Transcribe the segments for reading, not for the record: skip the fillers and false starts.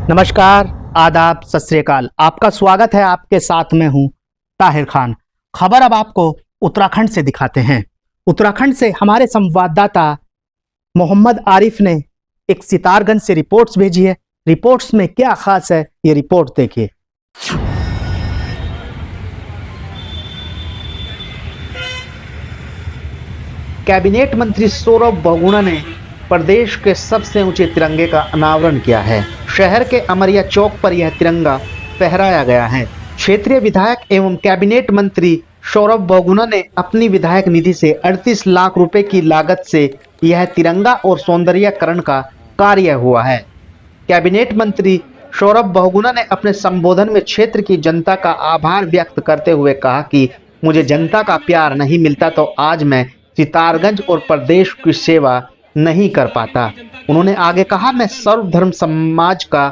नमस्कार, आदाब, सत श्री अकाल। आपका स्वागत है। आपके साथ में हूं ताहिर खान। खबर अब आपको उत्तराखंड से दिखाते हैं। उत्तराखंड से हमारे संवाददाता मोहम्मद आरिफ ने एक सितारगंज से रिपोर्ट्स भेजी है। रिपोर्ट्स में क्या खास है, ये रिपोर्ट देखिए। कैबिनेट मंत्री सौरभ बहुगुणा ने प्रदेश के सबसे ऊंचे तिरंगे का अनावरण किया है। शहर के अमरिया चौक पर यह तिरंगा फहराया गया है। क्षेत्रीय विधायक एवं कैबिनेट मंत्री सौरभ बहुगुणा ने अपनी विधायक निधि से 38 लाख रुपए की लागत से यह तिरंगा और सौंदर्यीकरण का कार्य हुआ है। कैबिनेट मंत्री सौरभ बहुगुणा ने अपने संबोधन में क्षेत्र की जनता का आभार व्यक्त करते हुए कहा कि मुझे जनता का प्यार नहीं मिलता तो आज मैं सितारगंज और प्रदेश की सेवा नहीं कर पाता। उन्होंने आगे कहा, मैं सर्वधर्म समाज का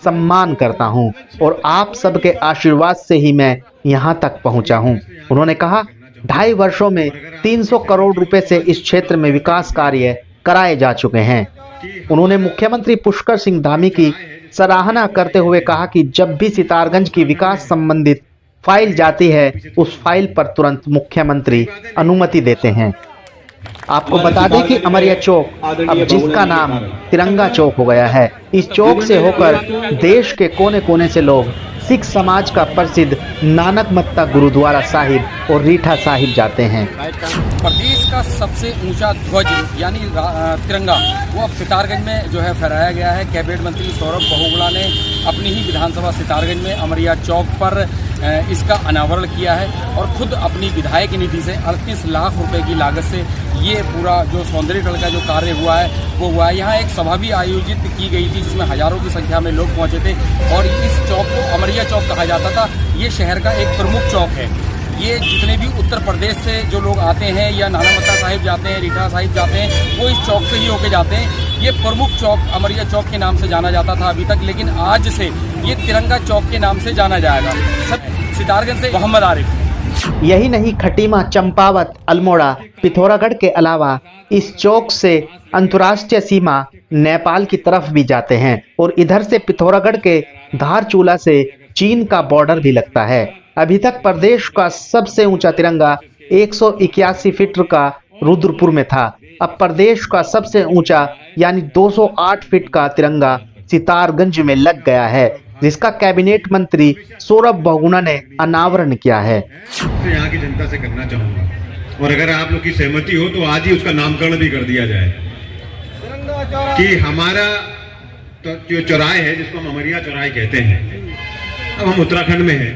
सम्मान करता हूं और आप सबके आशीर्वाद से ही मैं यहां तक पहुंचा हूं। उन्होंने कहा, 2.5 वर्षों में 300 करोड़ रुपए से इस क्षेत्र में विकास कार्य कराए जा चुके हैं। उन्होंने मुख्यमंत्री पुष्कर सिंह धामी की सराहना करते हुए कहा कि जब भी सितारगंज की विकास संबंधित फाइल जाती है, उस फाइल पर तुरंत मुख्यमंत्री अनुमति देते हैं। आपको बता दें कि अमरिया चौक अब जिसका नाम तिरंगा चौक हो गया है। इस चौक से होकर देश के कोने कोने से लोग सिख समाज का प्रसिद्ध नानक मत्ता गुरुद्वारा साहिब और रीठा साहिब जाते हैं। प्रदेश का सबसे ऊंचा ध्वज यानी तिरंगा वो अब सितारगंज में जो है फहराया गया है। कैबिनेट मंत्री सौरभ बहुगुणा ने अपनी ही विधानसभा सितारगंज में अमरिया चौक पर इसका अनावरण किया है और खुद अपनी विधायक निधि से 38 लाख रुपए की लागत से ये पूरा जो सौंदर्यीकरण का जो कार्य हुआ है वो हुआ है। यहाँ एक सभा भी आयोजित की गई थी जिसमें हजारों की संख्या में लोग पहुंचे थे और इस चौक को अमरिया चौक कहा जाता था। ये शहर का एक प्रमुख चौक है। ये जितने भी उत्तर प्रदेश से जो लोग आते हैं या नाना मत्ता साहिब जाते हैं, रीठा साहिब जाते हैं, वो इस चौक से ही होके जाते हैं। ये प्रमुख चौक अमरिया चौक के नाम से जाना जाता था अभी तक, लेकिन आज से ये तिरंगा चौक के नाम से जाना जाएगा। सब सितारगंज से मोहम्मद आरिफ। यही नहीं, खटीमा, चंपावत, अल्मोड़ा, पिथौरागढ़ के अलावा इस चौक से अंतर्राष्ट्रीय सीमा नेपाल की तरफ भी जाते हैं और इधर से पिथौरागढ़ के धारचूला से चीन का बॉर्डर भी लगता है। अभी तक प्रदेश का सबसे ऊंचा तिरंगा 181 फीट का रुद्रपुर में था। अब प्रदेश का सबसे ऊंचा यानी 208 फीट का तिरंगा सितारगंज में लग गया है, जिसका कैबिनेट मंत्री सौरभ बहुगुणा ने अनावरण किया है। तो यहाँ की जनता से करना चाहूंगा और अगर आप लोग की सहमति हो तो आज ही उसका नामकरण भी कर दिया जाए कि हमारा तो जो चौराहे है जिसको हम अमरिया चौराहे कहते हैं, अब हम उत्तराखंड में हैं,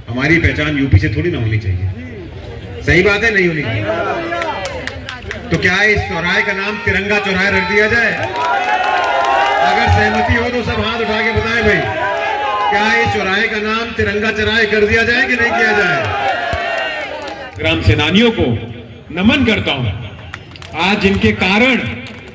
हमारी पहचान यूपी से थोड़ी ना होनी चाहिए। सही बात है, नहीं होनी चाहिए। तो क्या इस चौराहे का नाम तिरंगा चौराहे रख दिया जाए? अगर सहमति हो तो सब हाथ उठा के बताएं भाई, क्या इस चौराहे का नाम तिरंगा चौराहे कर दिया जाए कि नहीं किया जाए? ग्राम सेनानियों को नमन करता हूं। आज जिनके कारण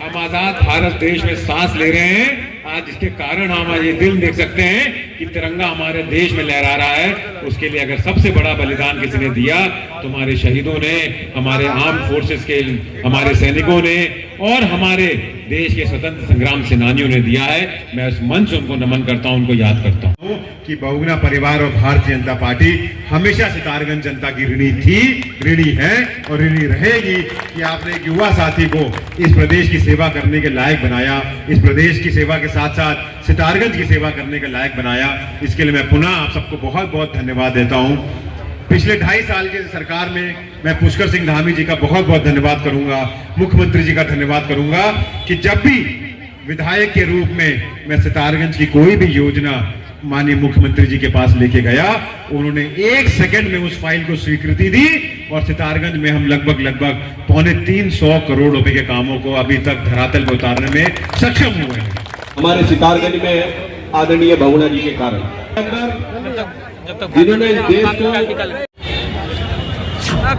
हम आजाद भारत देश में सांस ले रहे हैं, आज इसके कारण हम आज ये दिल देख सकते हैं कि तिरंगा हमारे देश में लहरा रहा है। उसके लिए अगर सबसे बड़ा बलिदान किसी ने दिया तो हमारे शहीदों ने, हमारे आर्म फोर्सेस के हमारे सैनिकों ने और हमारे देश के स्वतंत्र संग्राम सेनानियों ने दिया है। मैं उस मंच से उनको नमन करता हूं, उनको याद करता हूं कि बहुगुणा परिवार और भारतीय जनता पार्टी हमेशा सितारगंज जनता की ऋणी थी, ऋणी है और ऋणी रहेगी कि आपने एक युवा साथी को इस प्रदेश की सेवा करने के लायक बनाया, इस प्रदेश की सेवा के साथ साथ सितारगंज की सेवा करने के लायक बनाया। इसके लिए मैं पुनः आप सबको बहुत बहुत धन्यवाद देता हूं। पिछले 2.5 साल के सरकार में मैं पुष्कर सिंह धामी जी का बहुत बहुत धन्यवाद करूंगा, मुख्यमंत्री जी का धन्यवाद करूंगा कि जब भी विधायक के रूप में मैं सितारगंज की कोई भी योजना माननीय मुख्यमंत्री जी के पास लेके गया, उन्होंने 1 सेकंड में उस फाइल को स्वीकृति दी और सितारगंज में हम लगभग 350 करोड़ रुपए के कामों को अभी तक धरातल पर उतारने में सक्षम हुए हैं। हमारे सितारगंज में आदरणीय बहुगुणा जी के कारण जिन्होंने इस देश को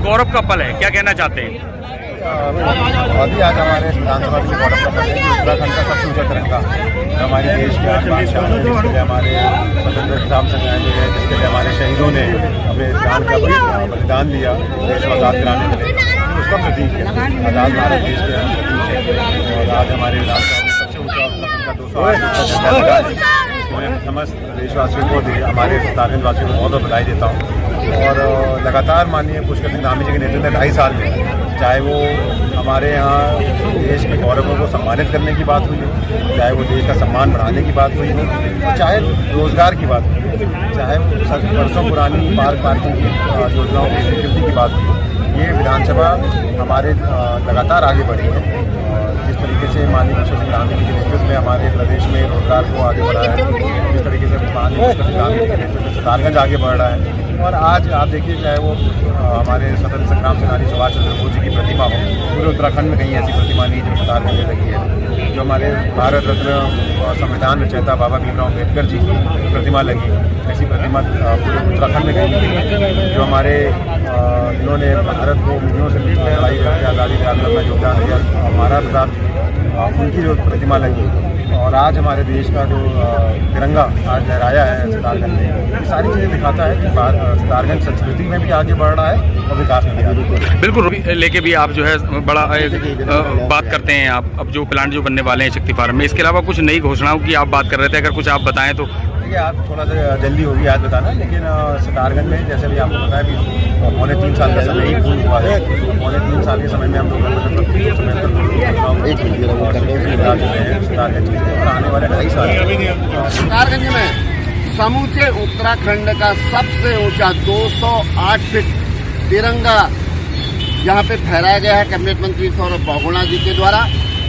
गौरव का पल है, क्या कहना चाहते हैं? अभी आज हमारे विधानसभा से गौरव का पल है कि उत्तराखंड का सबसे ऊंचा तिरंगा हमारे देश के बादशाह, जिसके लिए हमारे स्वतंत्रता संग्राम सेनानी है, जिसके लिए हमारे शहीदों ने अपने जान का बलिदान दिया देश को आज़ाद कराने के लिए, उसका प्रतीक है। आज़ाद भारत देश के और आज हमारे विधानसभा में सबसे ऊंचा मैं समस्त देशवासियों को हमारे सितारगंज वासियों को बहुत बहुत बधाई देता हूँ। और लगातार माननीय पुष्कर सिंह धामी जी के नेतृत्व में 2.5 साल में चाहे वो हमारे यहाँ देश के गौरवों को सम्मानित करने की बात हुई हो, चाहे वो देश का सम्मान बढ़ाने की बात हुई हो, चाहे रोजगार की बात हुई, चाहे वो वर्षों पुरानी पार्किंग की योजनाओं की स्वीकृति की बात हुई, ये विधानसभा हमारे लगातार आगे बढ़ी है। जिस तरीके से माननीय पुष्कर सिंह धामी जी के नेतृत्व में हमारे प्रदेश में रोजगार को आगे बढ़ाया है, जिस तरीके से माननीय पुष्कर सिंह धामी जी के नेतृत्व में सितारगंज आगे बढ़ रहा है। और आज आप देखिए, चाहे वो हमारे स्वतंत्र संग्राम सेनानी सुभाष चंद्र बोस जी की प्रतिमा हो, पूरे उत्तराखंड में कहीं ऐसी प्रतिमा नहीं जो सितारगंज में लगी है। जो हमारे भारत रत्न संविधान रचयिता बाबा भीमराव अम्बेडकर जी की प्रतिमा लगी, ऐसी प्रतिमा पूरे उत्तराखंड में कहीं नहीं लगी। जो हमारे जिन्होंने भारत को मुगलों से लड़ाई करके आज़ादी दिलाने में योगदान दिया, महाराणा प्रताप जी, उनकी जो प्रतिमा लगी। और आज हमारे देश का जो तिरंगा आज लहराया है सितारगंज में, ये सारी चीज़ें दिखाता है कि सितारगंज संस्कृति में भी आगे बढ़ रहा है और विकास में भी आगे बढ़ रहा है। बिल्कुल लेके भी आप जो है बड़ा बात करते हैं आप अब जो प्लांट जो बनने वाले हैं शक्ति फार्म में, इसके अलावा कुछ नई घोषणाओं की आप बात कर रहे थे, अगर कुछ आप बताएं तो। देखिए, आप थोड़ा सा जल्दी होगी आज बताना, लेकिन सितारगंज में जैसे भी आपको बताया कि 3.25 साल का समय ही पूर्ण हुआ है। 3.25 साल के समय में हम लोग आने वाले 2.5 साल सितारगंज में समूचे उत्तराखंड का सबसे ऊंचा 208 फीट तिरंगा यहाँ पे फहराया गया है कैबिनेट मंत्री सौरभ बहुगुणा जी के द्वारा।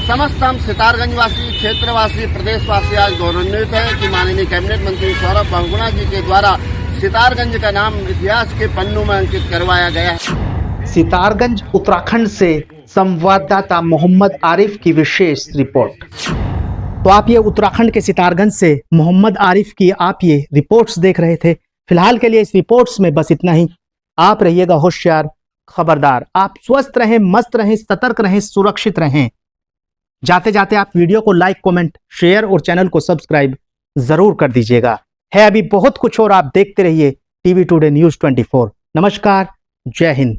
समस्त हम सितारगंजवासी, क्षेत्रवासी, प्रदेशवासी आज गौरवान्वित हैं कि माननीय कैबिनेट मंत्री सौरभ बहुगुणा जी के द्वारा सितारगंज का नाम इतिहास के पन्नों में अंकित करवाया गया है। सितारगंज उत्तराखंड से संवाददाता मोहम्मद आरिफ की विशेष रिपोर्ट। तो आप ये उत्तराखंड के सितारगंज से मोहम्मद आरिफ की आप ये रिपोर्ट्स देख रहे थे। फिलहाल के लिए इस रिपोर्ट्स में बस इतना ही। आप रहिएगा होशियार, खबरदार। आप स्वस्थ रहें, मस्त रहें, सतर्क रहें, सुरक्षित रहें। जाते जाते आप वीडियो को लाइक, कमेंट, शेयर और चैनल को सब्सक्राइब जरूर कर दीजिएगा। है अभी बहुत कुछ और, आप देखते रहिए टीवी टुडे न्यूज़ 24। नमस्कार, जय हिंद।